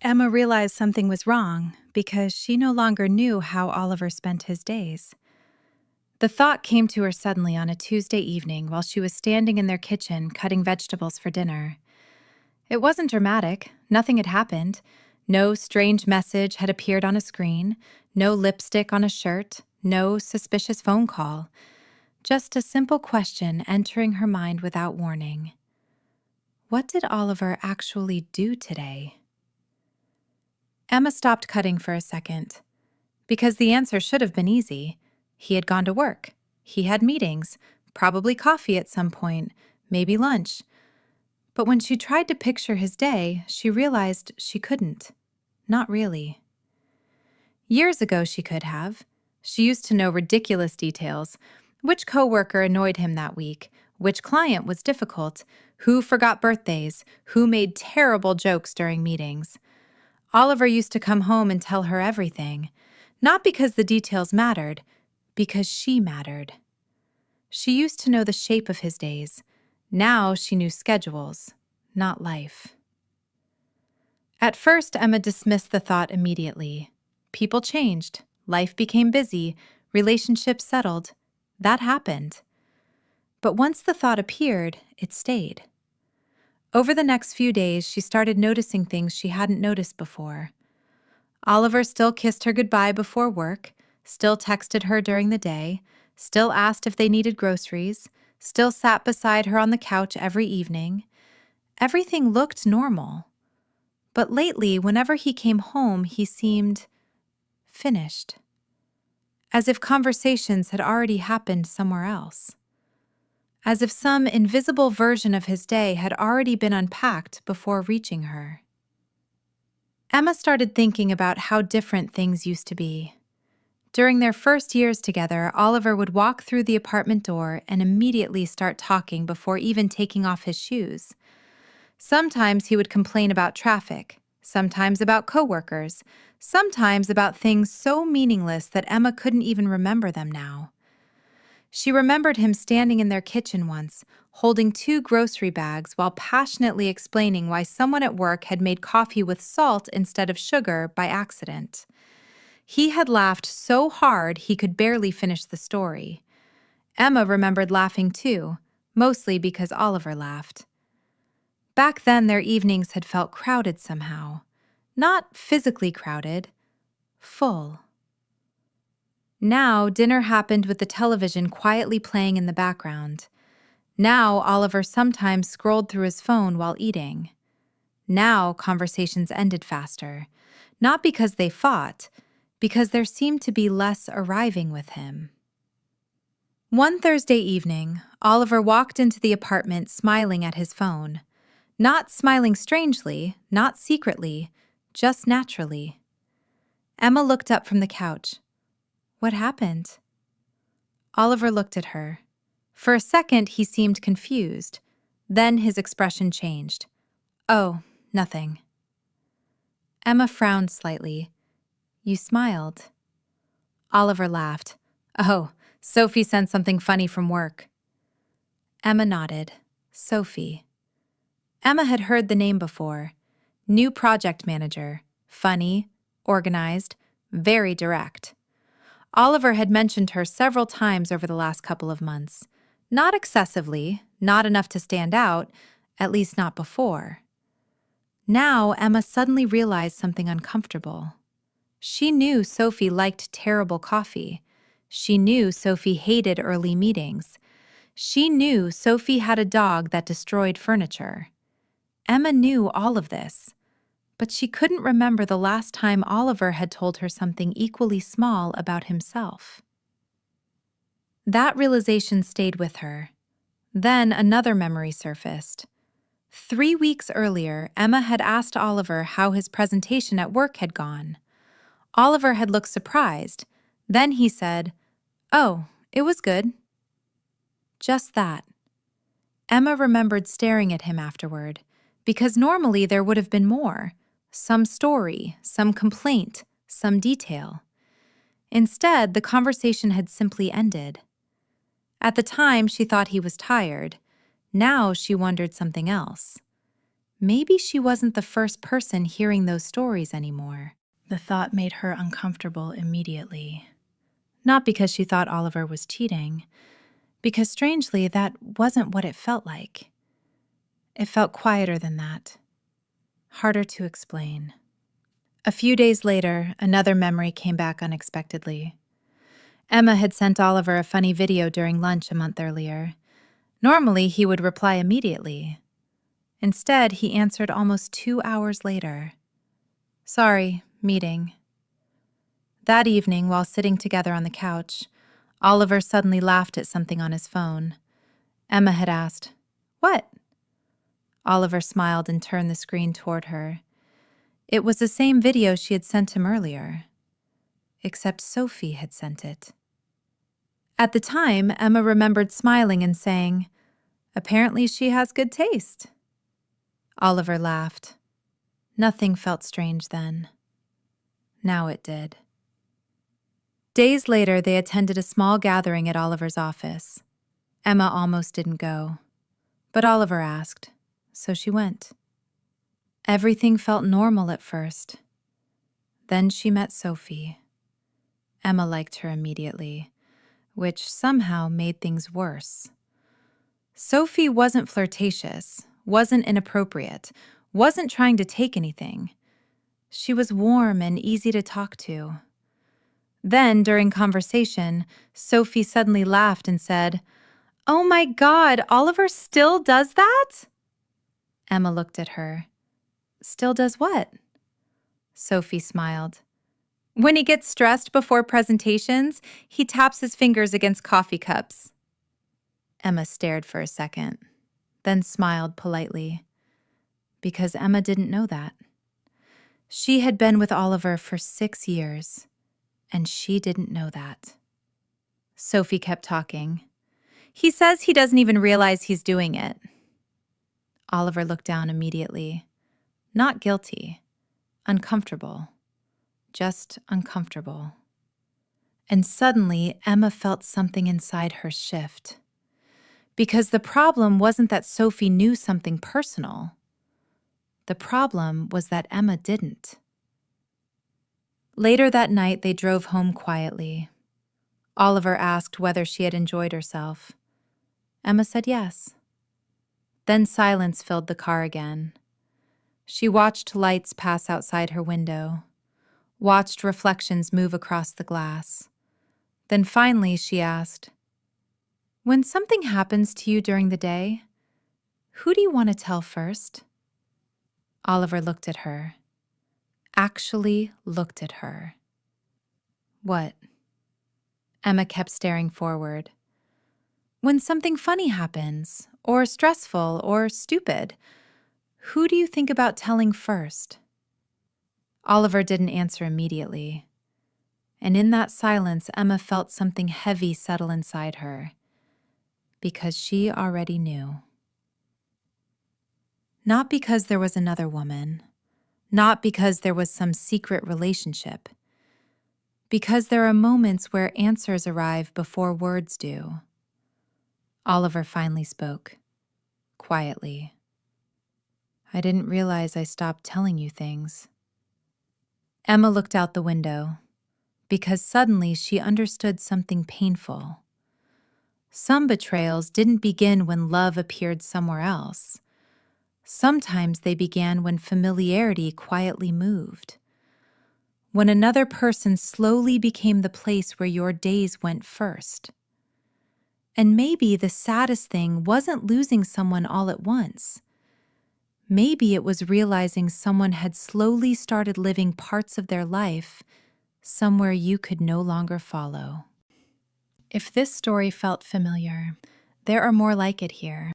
Emma realized something was wrong because she no longer knew how Oliver spent his days. The thought came to her suddenly on a Tuesday evening while she was standing in their kitchen cutting vegetables for dinner. It wasn't dramatic, nothing had happened. No strange message had appeared on a screen, no lipstick on a shirt, no suspicious phone call. Just a simple question entering her mind without warning. What did Oliver actually do today? Emma stopped cutting for a second. Because the answer should have been easy. He had gone to work. He had meetings, probably coffee at some point, maybe lunch. But when she tried to picture his day, she realized she couldn't. Not really. Years ago she could have. She used to know ridiculous details. Which coworker annoyed him that week? Which client was difficult? Who forgot birthdays? Who made terrible jokes during meetings? Oliver used to come home and tell her everything. Not because the details mattered, because she mattered. She used to know the shape of his days. Now she knew schedules, not life. At first, Emma dismissed the thought immediately. People changed, life became busy, relationships settled. That happened. But once the thought appeared, it stayed. Over the next few days, she started noticing things she hadn't noticed before. Oliver still kissed her goodbye before work, still texted her during the day, still asked if they needed groceries, still sat beside her on the couch every evening. Everything looked normal. But lately, whenever he came home, he seemed finished. As if conversations had already happened somewhere else. As if some invisible version of his day had already been unpacked before reaching her. Emma started thinking about how different things used to be. During their first years together, Oliver would walk through the apartment door and immediately start talking before even taking off his shoes. Sometimes he would complain about traffic, sometimes about coworkers, sometimes about things so meaningless that Emma couldn't even remember them now. She remembered him standing in their kitchen once, holding 2 grocery bags while passionately explaining why someone at work had made coffee with salt instead of sugar by accident. He had laughed so hard he could barely finish the story. Emma remembered laughing too, mostly because Oliver laughed. Back then, their evenings had felt crowded somehow. Not physically crowded, full. Now, dinner happened with the television quietly playing in the background. Now, Oliver sometimes scrolled through his phone while eating. Now, conversations ended faster. Not because they fought, because there seemed to be less arriving with him. One Thursday evening, Oliver walked into the apartment smiling at his phone. Not smiling strangely, not secretly, just naturally. Emma looked up from the couch. What happened? Oliver looked at her. For a second, he seemed confused. Then his expression changed. Oh, nothing. Emma frowned slightly. You smiled. Oliver laughed. Oh, Sophie sent something funny from work. Emma nodded. Sophie. Emma had heard the name before. New project manager. Funny, organized, very direct. Oliver had mentioned her several times over the last couple of months. Not excessively, not enough to stand out, at least not before. Now, Emma suddenly realized something uncomfortable. She knew Sophie liked terrible coffee. She knew Sophie hated early meetings. She knew Sophie had a dog that destroyed furniture. Emma knew all of this. But she couldn't remember the last time Oliver had told her something equally small about himself. That realization stayed with her. Then another memory surfaced. 3 weeks earlier, Emma had asked Oliver how his presentation at work had gone. Oliver had looked surprised. Then he said, "Oh, it was good." Just that. Emma remembered staring at him afterward, because normally there would have been more. Some story, some complaint, some detail. Instead, the conversation had simply ended. At the time, she thought he was tired. Now she wondered something else. maybe she wasn't the first person hearing those stories anymore. The thought made her uncomfortable immediately. Not because she thought Oliver was cheating, because strangely, that wasn't what it felt like. It felt quieter than that, harder to explain. A few days later, another memory came back unexpectedly. Emma had sent Oliver a funny video during lunch a month earlier. Normally, he would reply immediately. Instead, he answered almost 2 hours later. "Sorry, meeting." That evening, while sitting together on the couch, Oliver suddenly laughed at something on his phone. Emma had asked, "What?" Oliver smiled and turned the screen toward her. It was the same video she had sent him earlier, except Sophie had sent it. At the time, Emma remembered smiling and saying, "Apparently she has good taste." Oliver laughed. Nothing felt strange then. Now it did. Days later, they attended a small gathering at Oliver's office. Emma almost didn't go, but Oliver asked, so she went. Everything felt normal at first. Then she met Sophie. Emma liked her immediately, which somehow made things worse. Sophie wasn't flirtatious, wasn't inappropriate, wasn't trying to take anything. She was warm and easy to talk to. Then, during conversation, Sophie suddenly laughed and said, "Oh my God, Oliver still does that?" Emma looked at her. "Still does what?" Sophie smiled. "When he gets stressed before presentations, he taps his fingers against coffee cups." Emma stared for a second, then smiled politely, because Emma didn't know that. She had been with Oliver for 6 years, and she didn't know that. Sophie kept talking. "He says he doesn't even realize he's doing it." Oliver looked down immediately. Not guilty, uncomfortable, just uncomfortable. And suddenly, Emma felt something inside her shift. Because the problem wasn't that Sophie knew something personal. The problem was that Emma didn't. Later that night, they drove home quietly. Oliver asked whether she had enjoyed herself. Emma said yes. Then silence filled the car again. She watched lights pass outside her window, watched reflections move across the glass. Then finally she asked, "When something happens to you during the day, who do you want to tell first?" Oliver looked at her. Actually looked at her. "What?" Emma kept staring forward. "When something funny happens, or stressful, or stupid, who do you think about telling first?" Oliver didn't answer immediately. And in that silence, Emma felt something heavy settle inside her, because she already knew. Not because there was another woman, not because there was some secret relationship, because there are moments where answers arrive before words do. Oliver finally spoke, quietly. "I didn't realize I stopped telling you things." Emma looked out the window, because suddenly she understood something painful. Some betrayals didn't begin when love appeared somewhere else. Sometimes they began when familiarity quietly moved. When another person slowly became the place where your days went first. And maybe the saddest thing wasn't losing someone all at once. Maybe it was realizing someone had slowly started living parts of their life somewhere you could no longer follow. If this story felt familiar, there are more like it here.